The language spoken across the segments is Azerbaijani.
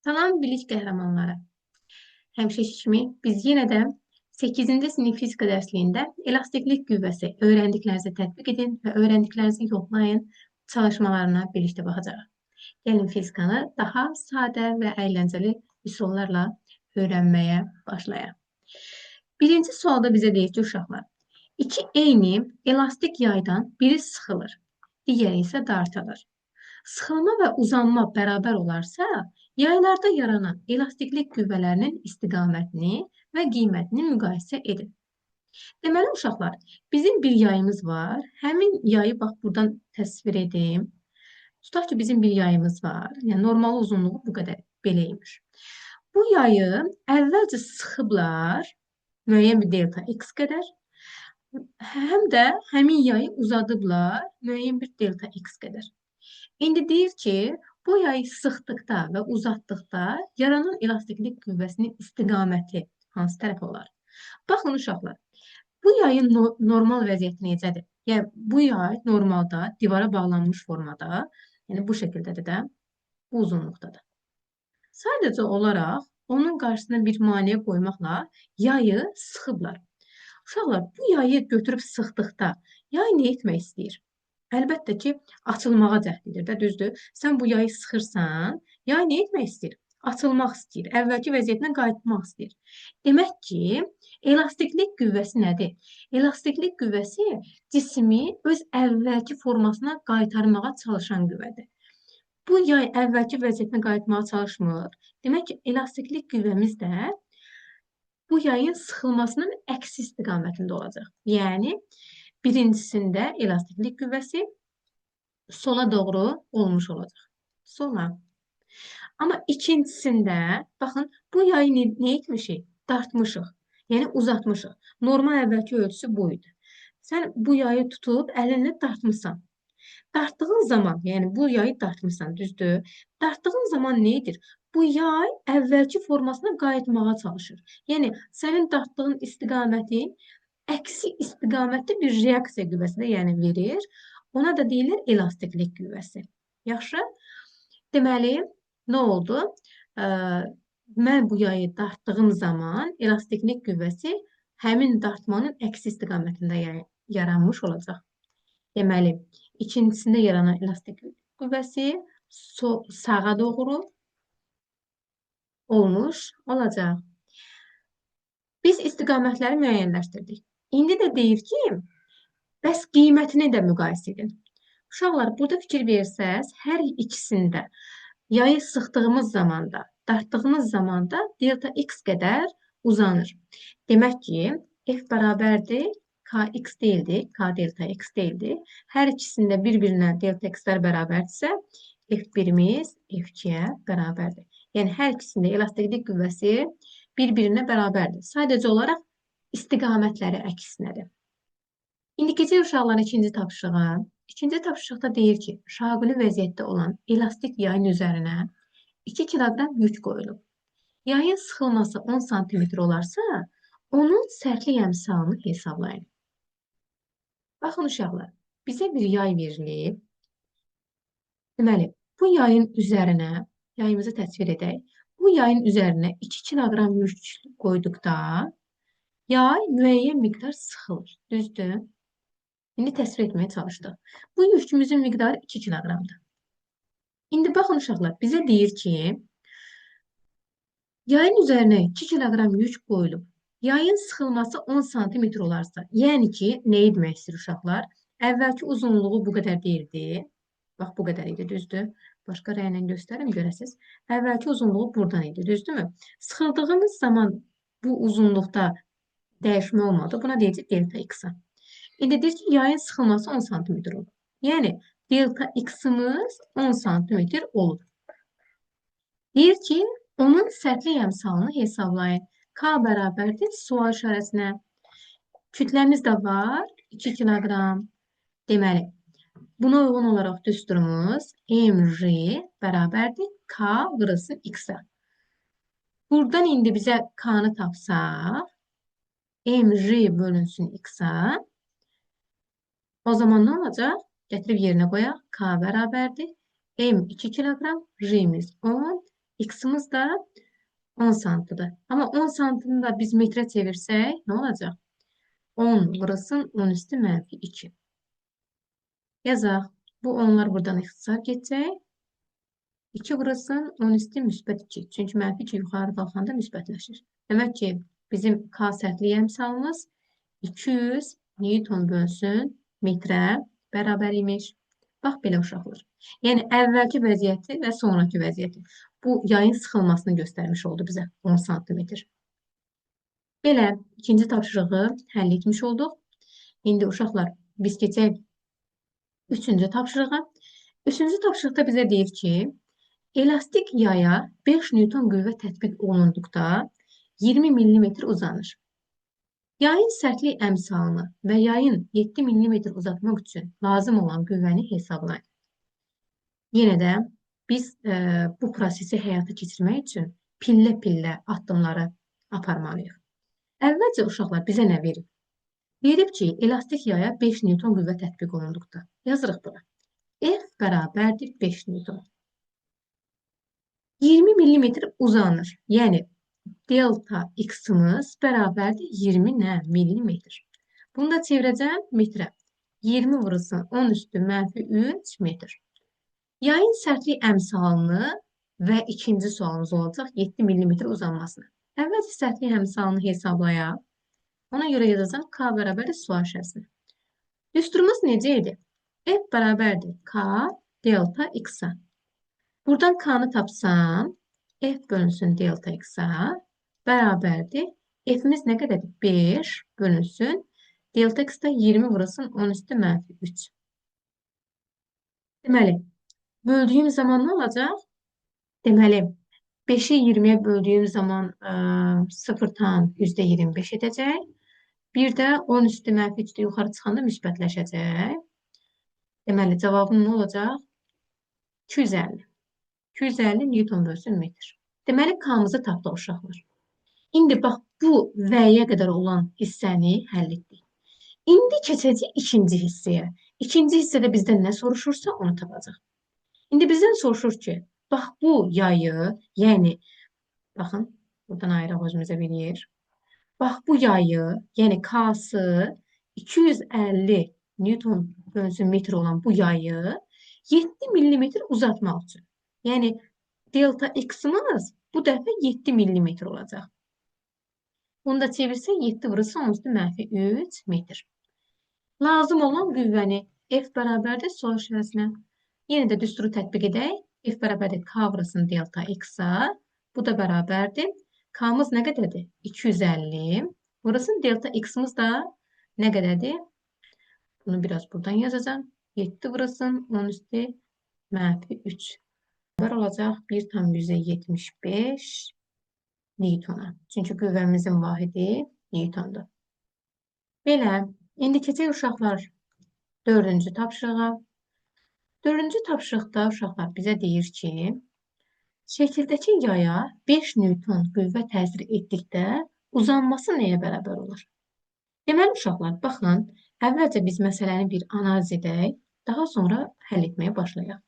Salam bilik qəhrəmanları. Həmişəki kimi biz yenə də 8-ci sinif fizika dərsliyində elastiklik qüvvəsi öyrəndiklərinizi tətbiq edin və öyrəndiklərinizi yoxlayın çalışmalarına birlikdə baxacağıq. Gəlin fizikanı daha sadə və əyləncəli üsullarla öyrənməyə başlayaq. Birinci sualda bizə deyir ki, uşaqlar, iki eyni elastik yaydan biri sıxılır, digəri isə dartılır. Sıxılma və uzanma bərabər olarsa, yaylarda yaranan elastiklik qüvvələrinin istiqamətini və qiymətini müqayisə edin. Deməli, uşaqlar, bizim bir yayımız var. Həmin yayı bax, buradan təsvir edim. Tutaq ki, bizim bir yayımız var. Yəni, normal uzunluğu bu qədər, beləymiş. Bu yayı əvvəlcə sıxıblar, müəyyən bir delta x qədər. Həm də həmin yayı uzadıblar, müəyyən bir delta x qədər. İndi deyir ki, bu yayı sıxdıqda və uzatdıqda yaranan elastiklik qüvvəsinin istiqaməti hansı tərəf olar? Baxın uşaqlar, bu yayın normal vəziyyəti necədir? Yəni, bu yay normalda divara bağlanmış formada, yəni bu şəkildədir də, bu uzunluqdadır. Sadəcə olaraq onun qarşısına bir maneə qoymaqla yayı sıxıblar. Uşaqlar, bu yayı götürüb sıxdıqda yay nə etmək istəyir? Əlbəttə ki, açılmağa cəhd edir də, düzdür? Sən bu yayı sıxırsan, yay nə etmək istəyir? Açılmaq istəyir, əvvəlki vəziyyətinə qayıtmaq istəyir. Demək ki, elastiklik qüvvəsi nədir? Elastiklik qüvvəsi cismi öz əvvəlki formasına qaytarmağa çalışan qüvvədir. Bu yay əvvəlki vəziyyətinə qayıtmağa çalışmır. Demək ki, elastiklik qüvvəmiz də bu yayın sıxılmasının əksi istiqamətində olacaq. Yəni, birincisində elastiklik qüvvəsi sola doğru olmuş olacaq. Sola. Amma ikincisində, baxın, bu yayı nə etmişik? Dartmışıq. Yəni, uzatmışıq. Normal əvvəlki ölçüsü bu idi. Sən bu yayı tutub əlinlə dartmışsan. Dartdığın zaman, yəni bu yayı dartmışsan, düzdür? Dartdığın zaman nə edir? Bu yay əvvəlki formasına qayıtmağa çalışır. Yəni, sənin dartdığın istiqamətin əksi istiqamətli bir reaksiya qüvvəsinə yəni verir. Ona da deyilir elastiklik qüvvəsi. Yaxşı? Deməli, nə oldu? Mən bu yayı dartdığım zaman elastiklik qüvvəsi həmin dartmanın əksi istiqamətində yaranmış olacaq. Deməli, ikincisində yaranan elastiklik qüvvəsi sağa doğru olmuş olacaq. Biz istiqamətləri müəyyənləşdirdik. İndi də deyir ki, bəs qiymətini də müqayisə edin. Uşaqlar, burada fikir versəz, hər ikisində yayı sıxdığımız zamanda, dartdığımız zamanda delta x qədər uzanır. Demək ki, f bərabərdir, kx deyildir, k delta x deyildir. Hər ikisində bir-birinə delta x-lər bərabərdirsə, f1-imiz f2-yə bərabərdir. Yəni, hər ikisində elastiklik qüvvəsi bir-birinə bərabərdir. Sadəcə olaraq istiqamətləri əksinədir. İndi keçir uşaqların ikinci tapşırığa. İkinci tapşırıqda deyir ki, şaquli vəziyyətdə olan elastik yayın üzərinə 2 kiloqram yük qoyulub. Yayın sıxılması 10 sm olarsa, onun sərtlik əmsalını hesablayın. Baxın uşaqlar, bizə bir yay verilib. Deməli, bu yayın üzərinə, yayımızı təsvir edək. Bu yayın üzərinə 2 kiloqram yük qoyduqda, yay müəyyən miqdar sıxılır, düzdür? İndi təsvir etməyə çalışdıq. Bu yükümüzün miqdarı 2 kiloqramdır. İndi baxın uşaqlar, bizə deyir ki, yayın üzərinə 2 kiloqram yük qoyulub. Yayın sıxılması 10 sm olarsa, yəni ki, nə etmək istəyir uşaqlar? Əvvəlki uzunluğu bu qədər deyildi. Bax, bu qədər idi, düzdür? Başqa rəylə göstərim, görəsiniz. Əvvəlki uzunluğu buradan idi, düzdürmü? Sıxıldığımız zaman bu uzunluqda dəyişmə olmadı. Buna deyəcək delta x-a. İndi deyir ki, yayın sıxılması 10 sm olur. Yəni, delta x-imiz 10 sm olur. Deyir ki, onun sərtlik əmsalını hesablayın. K bərabərdir sual işarəsinə. Kütləmiz də var, 2 kiloqram. Deməli, buna uyğun olaraq düsturumuz mj bərabərdir K vurulsun x-a. Buradan indi bizə K-nı tapsaq, mj bölünsün x-a. O zaman nə olacaq? Gətirib yerinə qoyaq. K bərabərdir. M 2 kiloqram, J'miz 10, X-imiz da 10 santıdır. Ama 10 santını da biz metre çevirsək ne olacaq? 10 vurulsun 10 üstü mənfi 2. Yazaq. Bu 10'lar buradan ixtisar geçecək. 2 vurulsun 10 üstü müsbət 2. Çünki mənfi 2 yuxarı qalxanda müsbətləşir. Demək ki, bizim K sərtliyi əmsalımız 200 Newton bölsün metrə bərabər imiş. Bax, belə uşaqlar. Yəni, əvvəlki vəziyyəti və sonraki vəziyyəti. Bu, yayın sıxılmasını göstərmiş oldu bizə 10 santimetr. Belə, ikinci tapşırığı həll etmiş olduq. İndi uşaqlar, biz keçək üçüncü tapşırığa. Üçüncü tapşırıqda bizə deyir ki, elastik yaya 5 Newton qüvvə tətbiq olunduqda 20 mm uzanır. Yayın sərtlik əmsalını və yayın 7 mm uzatmaq üçün lazım olan qüvvəni hesablayın. Yenə də biz bu prosesi həyata keçirmək üçün pillə-pillə addımları aparmalıyıq. Əvvəlcə uşaqlar bizə nə verib? Verib ki, elastik yaya 5 Newton qüvvə tətbiq olunduqda. Yazırıq bura. F bərabərdir 5 Newton. 20 mm uzanır. Yəni, delta x-imiz bərabərdir 20 millimetr. Bunu da çevirəcəm metrə. 20 vurulsun 10 üstü mənfi 3 metr. Yayın sərtlik əmsalını və ikinci sualımız olacaq 7 mm uzanmasını. Əvvəlcə sərtlik əmsalını hesablayaq. Ona görə yazacağım K bərabərdir sual şərsinə. Düsturumuz necə idi? F bərabərdir K delta x-a. Buradan K-nı tapsam, F bölünsün delta x-a bərabərdir. F-imiz nə qədərdir? 5 bölünsün. Delta x-da 20 vurulsun 10 üstü mənfi 3. Deməli, böldüyüm zaman nə olacaq? Deməli, 5-i 20-yə böldüyüm zaman 0,25 edəcək. Bir də 10 üstü mənfi 3-də yuxarı çıxanda müsbətləşəcək. Deməli, cavabım nə olacaq? 250. 250 Newton bölsün metr. Deməli, K-mızı tapdıq uşaqlar. İndi bax, bu V-yə qədər olan hissəni həll etdik. İndi keçəcək ikinci hissəyə. İkinci hissədə bizdən nə soruşursa onu tapacaq. İndi bizdən soruşur ki, bax bu yayı, yəni, baxın, buradan ayıraq özümüzə bir yer. Bax bu yayı, yəni K-sı 250 Newton bölünsün metr olan bu yayı 7 mm uzatmaq üçün. Yəni, delta x-imiz bu dəfə 7 mm olacaq. Bunu da çevirsək 7 vurulsun 10 üstü mənfi 3 metr. Lazım olan qüvvəni F bərabərdir sual şərəsinə. Yenə də düsturu tətbiq edək. F bərabərdir K vurulsun delta x-a. Bu da bərabərdir. K-mız nə qədərdir? 250. Vurulsun delta x-imiz da nə qədərdir? Bunu biraz buradan yazacağım. 7 vurulsun 10 üstü mənfi 3. Bərabər olacaq 1,75 Newtona. Çünki qüvvəmizin vahidi Newtondur. Belə, indi keçək uşaqlar 4-cü tapşırığa. 4-cü tapşırıqda uşaqlar bizə deyir ki, şəkildəki yaya 5 Newton qüvvə təsir etdikdə uzanması nəyə bərabər olur? Deməli, uşaqlar, baxın, əvvəlcə biz məsələni bir analiz edək, daha sonra həll etməyə başlayaq.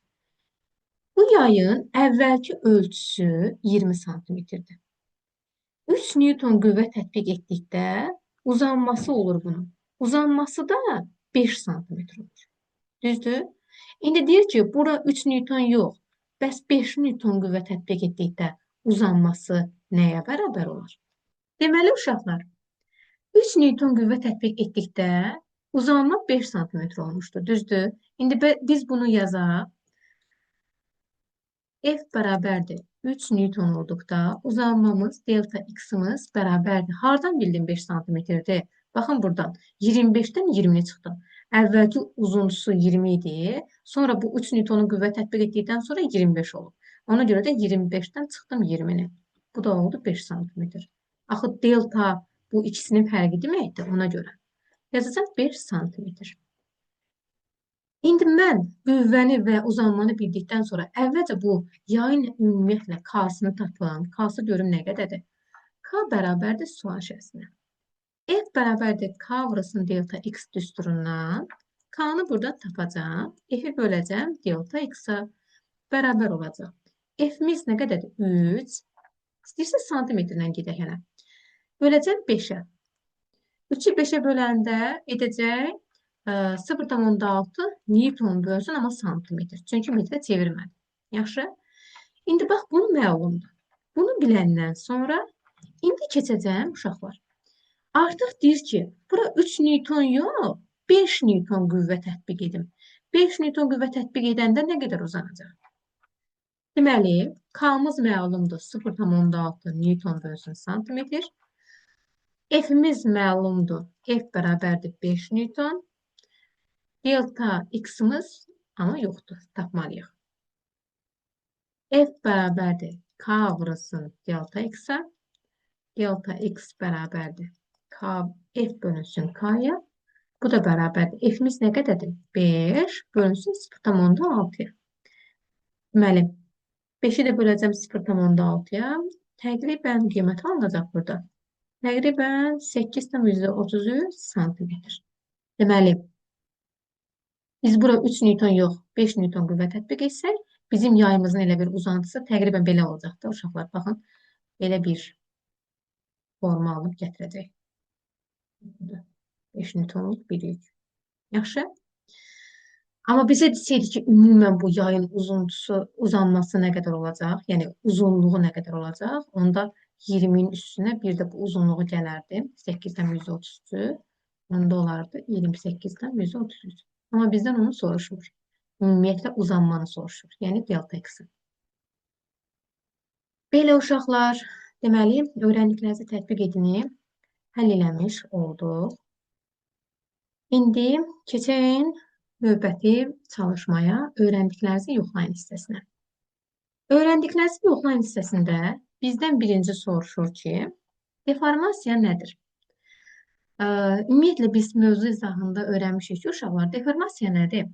Bu yayın əvvəlki ölçüsü 20 santimetrdir. 3 Newton qüvvə tətbiq etdikdə uzanması olur bunun. Uzanması da 5 santimetr olur. Düzdür? İndi deyir ki, bura 3 Newton yox, bəs 5 Newton qüvvə tətbiq etdikdə uzanması nəyə bərabər olur? Deməli, uşaqlar, 3 Newton qüvvə tətbiq etdikdə uzanma 5 santimetr olmuşdur. Düzdür? İndi biz bunu yazaq. F bərabərdir 3 Newton olduqda uzanmamız delta x-imiz bərabərdir. Hardan bildim 5 santimetrdir? Baxın buradan 25-dən 20-ni çıxdım. Əvvəlki uzuntusu 20 idi. Sonra bu 3 Newtonun qüvvə tətbiq etdikdən sonra 25 olub. Ona görə də 25-dən çıxdım 20-ni. Bu da oldu 5 santimetr. Axı delta bu ikisinin fərqi deməkdir ona görə. Yazacaq 5 santimetr. İndi mən qüvvəni və uzanmanı bildikdən sonra əvvəlcə bu yayın ümumiyyətlə K-sını tapın. K-sı görüm nə qədərdir? K bərabərdir sual şərsinə. F bərabərdir K vurulsun delta x düsturundan. K-nı burada tapacağım. F-i böləcəm delta x-a bərabər olacaq. F-miz nə qədərdir? 3. İstəyirsə santimetrlə gedək hələ. Böləcəm 5-ə. 3-ü 5-ə böləndə edəcək 0,6 Newton bölsün, amma santimetr. Çünki metrə çevirmədim. Yaxşı. İndi bax, bunu məlumdur. Bunu biləndən sonra indi keçəcəm uşaqlar. Artıq deyir ki, bura 3 Newton yox, 5 Newton qüvvə tətbiq edim. 5 Newton qüvvə tətbiq edəndə nə qədər uzanacaq? Deməli, K-mız məlumdur 0,6 Newton bölsün santimetr. F-miz məlumdur. F bərabərdir 5 Newton. Delta X-miz amma yoxdur, tapmalıyıq. F bərabərdir K vurulsun delta X-a. Delta X bərabərdir K, F bölünsün K-ya. Bu da bərabərdir. F-miz nə qədərdir? 5 bölünsün 0,6-ya. Deməli, 5-i də böləcəm 0,6-ya. Təqribən qiymət alınacaq burada. Təqribən 8,33 santimetr. Deməli, biz bura 3 Newton yox, 5 Newton qüvvə tətbiq etsək, bizim yayımızın elə bir uzantısı təqribən belə olacaqdır. Uşaqlar, baxın, belə bir forma alıb gətirəcək. 5 Newtonluq bir yük. Yaxşı. Amma bizə desəydi ki, ümumən bu yayın uzanması nə qədər olacaq, yəni uzunluğu nə qədər olacaq, onda 20-nin üstünə bir də bu uzunluğu gələrdi. 8-dən 133, onda olardı 28-dən 133. Amma bizdən onu soruşmur. Ümumiyyətlə uzanmanı soruşur, yəni delta X-i. Belə uşaqlar, deməli, öyrəndiklərinizi tətbiq edinib, həll eləmiş olduq. İndi keçək növbəti çalışmaya, öyrəndiklərinizi yoxlayın hissəsinə. Öyrəndiklərinizi yoxlayın hissəsində bizdən birinci soruşur ki, deformasiya nədir? Ümumiyyətlə, biz mövzu izahında öyrənmişik ki, uşaqlar, deformasiya nədir?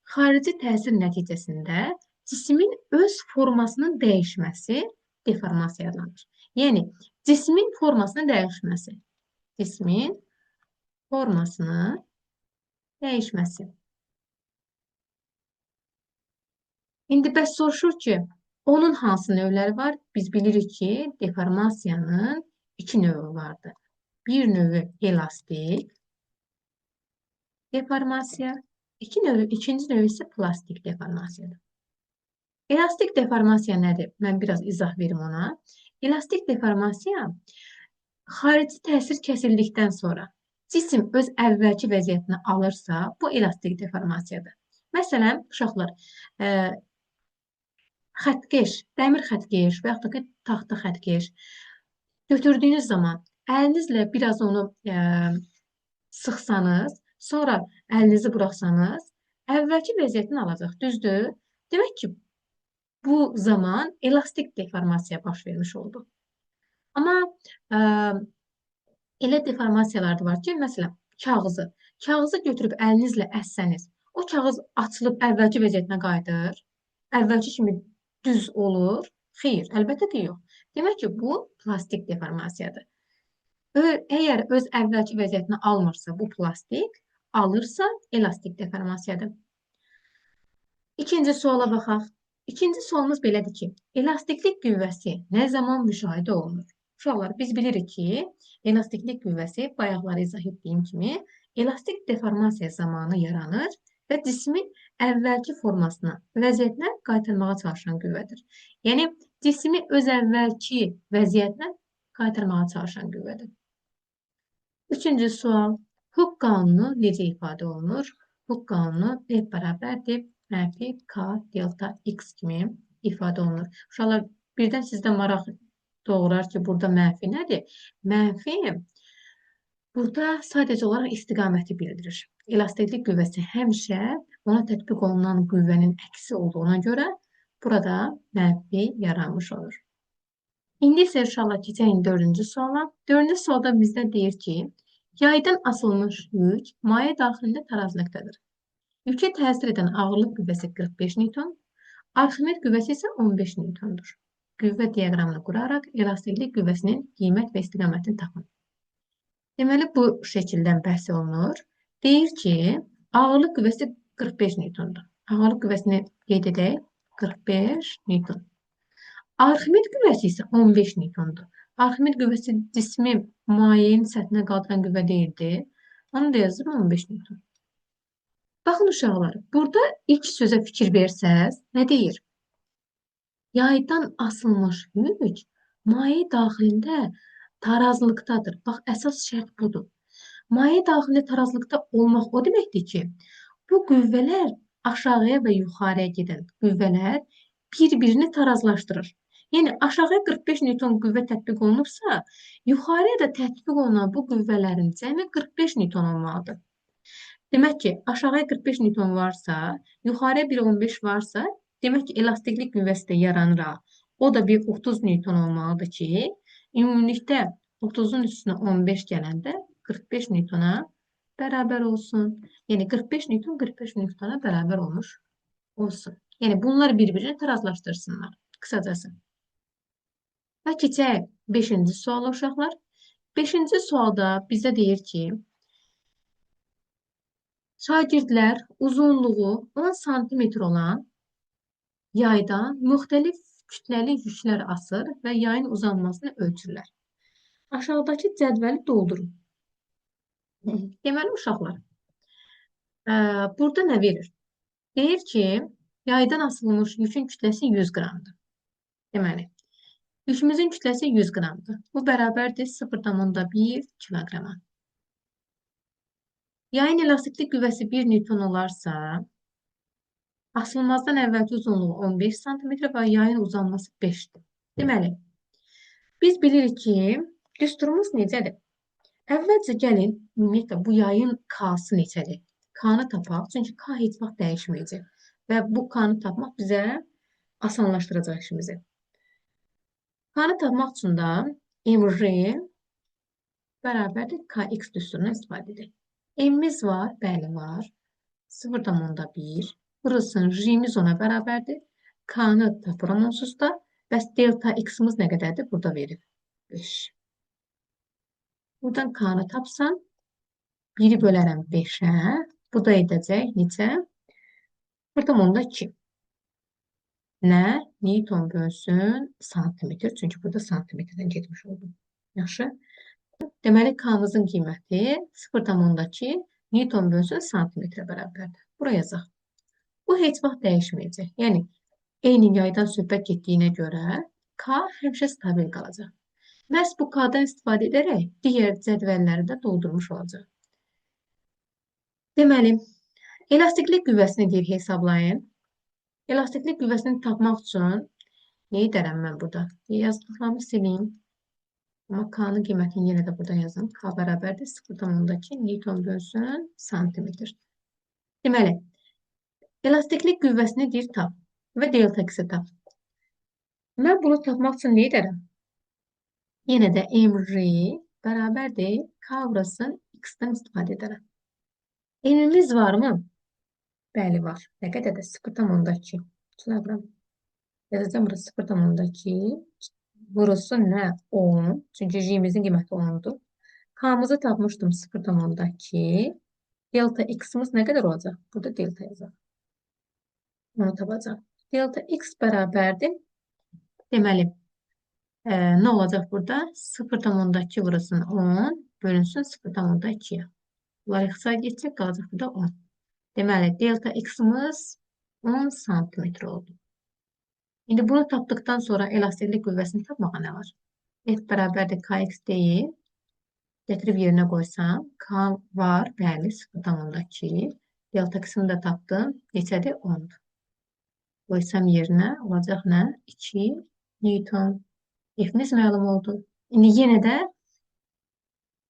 Xarici təsir nəticəsində cismin öz formasının dəyişməsi deformasiya adlanır. Yəni, cismin formasının dəyişməsi. Cismin formasının dəyişməsi. İndi bəs soruşur ki, onun hansı növləri var? Biz bilirik ki, deformasiyanın iki növü vardır. Bir növü elastik deformasiya, ikinci növü isə plastik deformasiyadır. Elastik deformasiya nədir? Mən biraz izah verim ona. Elastik deformasiya xarici təsir kəsildikdən sonra cisim öz əvvəlki vəziyyətini alırsa, bu elastik deformasiyadır. Məsələn, uşaqlar, xəttkeş, dəmir xəttkeş və yaxud da ki, taxta xəttkeş götürdüyünüz zaman əlinizlə biraz onu sıxsanız, sonra əlinizi buraxsanız, əvvəlki vəziyyətini alacaq, düzdür? Demək ki, bu zaman elastik deformasiya baş vermiş oldu. Amma elə deformasiyalar da var ki, məsələn, kağızı götürüb əlinizlə əssəniz, o kağız açılıb əvvəlki vəziyyətinə qayıdır, əvvəlki kimi düz olur. Xeyr, əlbəttə ki, yox. Demək ki, bu plastik deformasiyadır. Əgər öz əvvəlki vəziyyətini almırsa, bu plastik, alırsa, elastik deformasiyadır. İkinci suala baxaq. İkinci sualımız belədir ki, elastiklik qüvvəsi nə zaman müşahidə olunur? Uşaqlar, biz bilirik ki, elastiklik qüvvəsi, bayaqları izah etdiyim kimi, elastik deformasiya zamanı yaranır və cismin əvvəlki formasına, vəziyyətinə qaytarmağa çalışan qüvvədir. Yəni, cismi öz əvvəlki vəziyyətinə qaytarmağa çalışan qüvvədir. Üçüncü sual, Hooke qanunu necə ifadə olunur? Hooke qanunu F bərabərdir, mənfi K delta X kimi ifadə olunur. Uşaqlar, birdən sizdə maraq doğurar ki, burada mənfi nədir? Mənfi burada sadəcə olaraq istiqaməti bildirir. Elastiklik qüvvəsi həmişə ona tətbiq olunan qüvvənin əksi olduğuna görə burada mənfi yaranmış olur. İndi isə inşallah keçəyin dördüncü suala. Dördüncü sualda bizdə deyir ki, yaydan asılmış yük maye daxilində tarazlıqdadır. Yükę təsir edən ağırlıq qüvvəsi 45 Newton, Arximed qüvvəsi isə 15 Newtondur. Qüvvə diaqramını quraraq elastiklik qüvvəsinin qiymət və istiqamətini tapın. Deməli, bu şəkildən bəhs olunur. Deyir ki, ağırlıq qüvvəsi 45 Newtondur. Ağırlıq qüvvəsini qeyd edək, 45 Newton. Arximед qüvvəsi isə 15 Newtondur. Arximed qüvvəsi cismi mayenin səthinə qaldıran qüvvə deyildi. Onu da yazdım 15 Newton. Baxın uşaqlar, burada ilk sözə fikir versəz, nə deyir? Yaydan asılmış yük maye daxilində tarazlıqdadır. Bax, əsas şərt budur. Maye daxilində tarazlıqda olmaq o deməkdir ki, bu qüvvələr aşağıya və yuxarıya gedən qüvvələr bir-birini tarazlaşdırır. Yəni, aşağıya 45 Newton qüvvə tətbiq olunubsa, yuxarıya da tətbiq olunan bu qüvvələrin cəmi 45 Newton olmalıdır. Demək ki, aşağıya 45 Newton varsa, yuxarıya bir 15 varsa, demək ki, elastiklik qüvvəsi də yaranır. O da bir 30 Newton olmalıdır ki, ümumilikdə 30-un üstünə 15 gələndə 45 Newtona bərabər olsun. Yəni 45 Newton 45 Newtona bərabər olmuş olsun. Yəni bunlar bir-birini tarazlaşdırsınlar. Qısacası. Və keçək 5-ci suala uşaqlar. 5-ci sualda bizə deyir ki, şagirdlər uzunluğu 10 sm olan yaydan müxtəlif kütləli yüklər asır və yayın uzanmasını ölçürlər. Aşağıdakı cədvəli doldurun. Deməli, uşaqlar, burada nə verir? Deyir ki, yaydan asılmış yükün kütləsi 100 qramdır. Deməli, yükümüzün kütləsi 100 qramdır. Bu bərabərdir 0,1 kiloqrama. Yayın elastiklik qüvvəsi 1 Newton olarsa, asılmazdan əvvəlki uzunluğu 15 cm və yayın uzanması 5-dir. Deməli, biz bilirik ki, düsturumuz necədir? Əvvəlcə gəlin, ümumiyyətlə, bu yayın K-sı neçədir? K-nı tapaq, çünki K heç vaxt dəyişməyəcək. Və bu K-nı tapmaq bizə asanlaşdıracaq işimizi. K-nı tapmaq üçün də MR bərabərdir KX düsturuna istifadə edək. M-miz var, bəli var. 0,1. Burasının J-miz ona bərabərdir. K-nı tapıram onsuzda. Bəs delta X-imiz nə qədərdir? Burada verir. 5. Buradan K-nı tapsam, 1-i bölərəm 5-ə. Bu da edəcək neçə? 0,2. Nə? Newton bölsün santimetr. Çünki burada santimetrdən getmiş oldum. Yaxşı. Deməli, K-mızın qiyməti 0,2 Newton bölsün santimetrə bərabərdir. Buraya yazaq. Bu heç vaxt dəyişməyəcək. Yəni, eyni yaydan söhbət getdiyinə görə K həmişə stabil qalacaq. Məhz bu K-dan istifadə edərək digər cədvəlləri də doldurmuş olacaq. Deməli, elastiklik qüvvəsini deyir hesablayın. Elastiklik qüvvəsini tapmaq üçün nə edərəm mən burada? Yazdıqlarımı sileyim. Amma K-nın qiymətini yenə də burada yazın. K bərabərdir 0,2 Newton bölsün santimetr. Deməli, elastiklik qüvvəsini deyir tap və delta X-i tap. Mən bunu tapmaq üçün nə edərəm? Yenə də MR bərabərdir K vurasın X-dən istifadə edərəm. N-imiz varmı? Bəli, var. Nə qədərdir? 0,2 kiloqram. Yazacağım burası 0,2 vurulsun nə? 10. Çünki J-imizin qiyməti 10-dur. K-mızı tapmışdım 0,2. Delta X-imiz nə qədər olacaq? Burada delta yazaq. Onu tapacaq. Delta X bərabərdir. Deməli, nə olacaq burada? 0,2 vurulsun 10 bölünsün 0,2-yə. Bunlar ixtisar geçecək, qalacaq burada 10. Deməli, delta X-imiz 10 santimetr oldu. İndi bunu tapdıqdan sonra elastiklik qüvvəsini tapmağa nə var? F bərabərdir KX deyil. Gətirib yerinə qoysam, K var, bəli, 0,2. Delta X-ini də tapdım. Neçədir? 10-dur. Qoysam yerinə olacaq nə? 2 Newton. F-imiz məlum oldu. İndi yenə də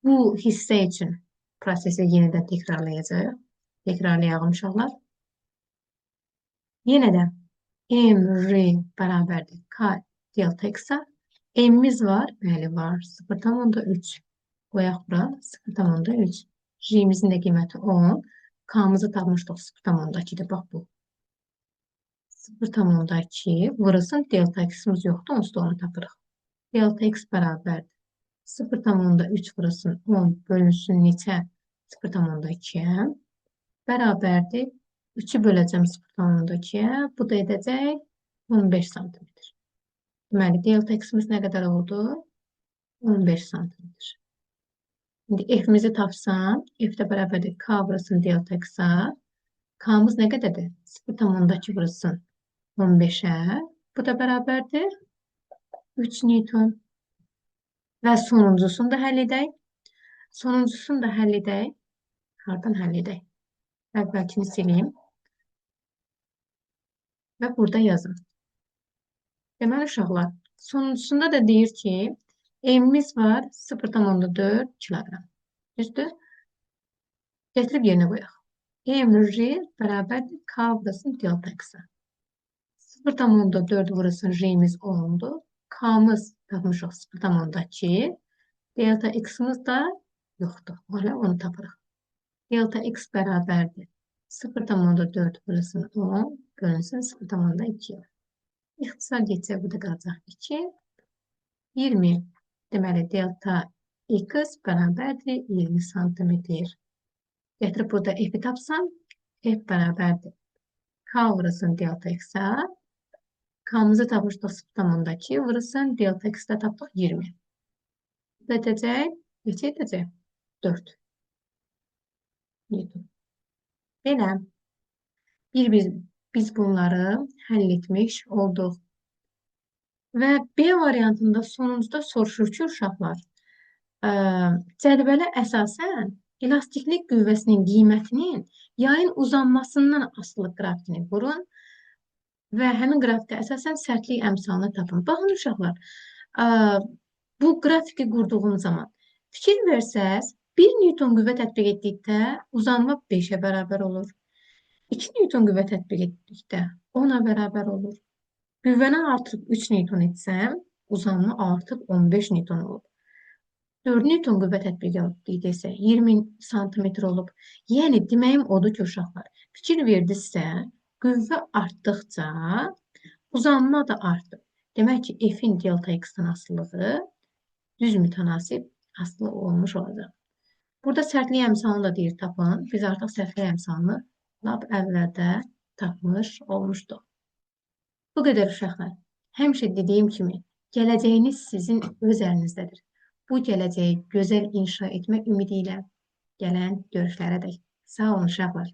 bu hissə üçün prosesi yenə də təkrarlayacaq. Təkrarlayalım uşaqlar. Yenə də MR bərabərdir K delta X-a. M-miz var, bəli var, 0,3. Qoyaq bura, 0,3. J-imizin də qiyməti 10. K-mızı tapmışdıq 0,2-dir, bax bu. 0,2 vurulsun delta X-imiz yoxdur, onsuz da onu tapırıq. Delta X bərabərdir. 0,3 vurulsun 10 bölünsün neçə? 0,2-yə. Bərabərdir. 3-ü böləcəm 0,2-yə. Bu da edəcək 15 cm. Deməli, delta x-imiz nə qədər oldu? 15 santimetr. İndi f-mizi tapsam, f də bərabərdir k vurulsun delta x-a. K-mız nə qədərdir? 0,2 vurulsun 15-ə. Bu da bərabərdir 3 Newton. Və sonuncusunu da həll edək. Sonuncusunu da həll edək. Hardan həll edək? Əvvəlkini sileyim və burada yazım. Deməli, uşaqlar, sonuncusunda da deyir ki, evimiz var 0,4 kiloqram. Düzdür? Gətirib yerinə qoyaq. EMR bərabərdir K vurulsun delta x-a. 0,4 vurulsun J'miz 10'dur. K'mız tapmışıq 0,2. Delta x'imiz da yoxdur. Hala onu tapırıq. Delta x bərabərdir 0,4 vurulsun 10 bölünsün 0,2. İxtisar geçsək bu da qalacaq 2. 20. Deməli, delta x bərabərdir 20 santimetr. Gətirib burada f'i tapsam, f bərabərdir k vurulsun delta x-a. K'mızı tapmışdıq 0,2 vurulsun delta x-də tapdıq 20. Bu da edəcək 4 Newton. Belə biz bunları həll etmiş olduq. Və B variantında sonuncuda soruşur ki, uşaqlar, cədvələ əsasən elastiklik qüvvəsinin qiymətinin yayın uzanmasından asılı qrafikini qurun və həmin qrafikə əsasən sərtlik əmsalını tapın. Baxın, uşaqlar, bu qrafiki qurduğum zaman fikir versəz, 1 Newton qüvvə tətbiq etdikdə uzanma 5-ə bərabər olur. 2 Newton qüvvə tətbiq etdikdə 10-a bərabər olur. Qüvvəni artıq 3 Newton etsəm, uzanma artıq 15 Newton olur. 4 Newton qüvvə tətbiq etdikdə isə 20 santimetr olub. Yəni, deməyim odur ki, uşaqlar, fikir verdinizsə, qüvvə artdıqca uzanma da artır. Demək ki, F-in delta x-dən asılılığı düz mütənasib asılı olmuş olacaq. Burada sərtlik əmsalını da deyir tapın. Biz artıq sərtlik əmsalını lap əvvəldə tapmış olmuşduq. Bu qədər uşaqlar. Həmişə dediyim kimi, gələcəyiniz sizin öz əlinizdədir. Bu gələcəyi gözəl inşa etmək ümidi ilə gələn görüşlərə dək. Sağ olun uşaqlar.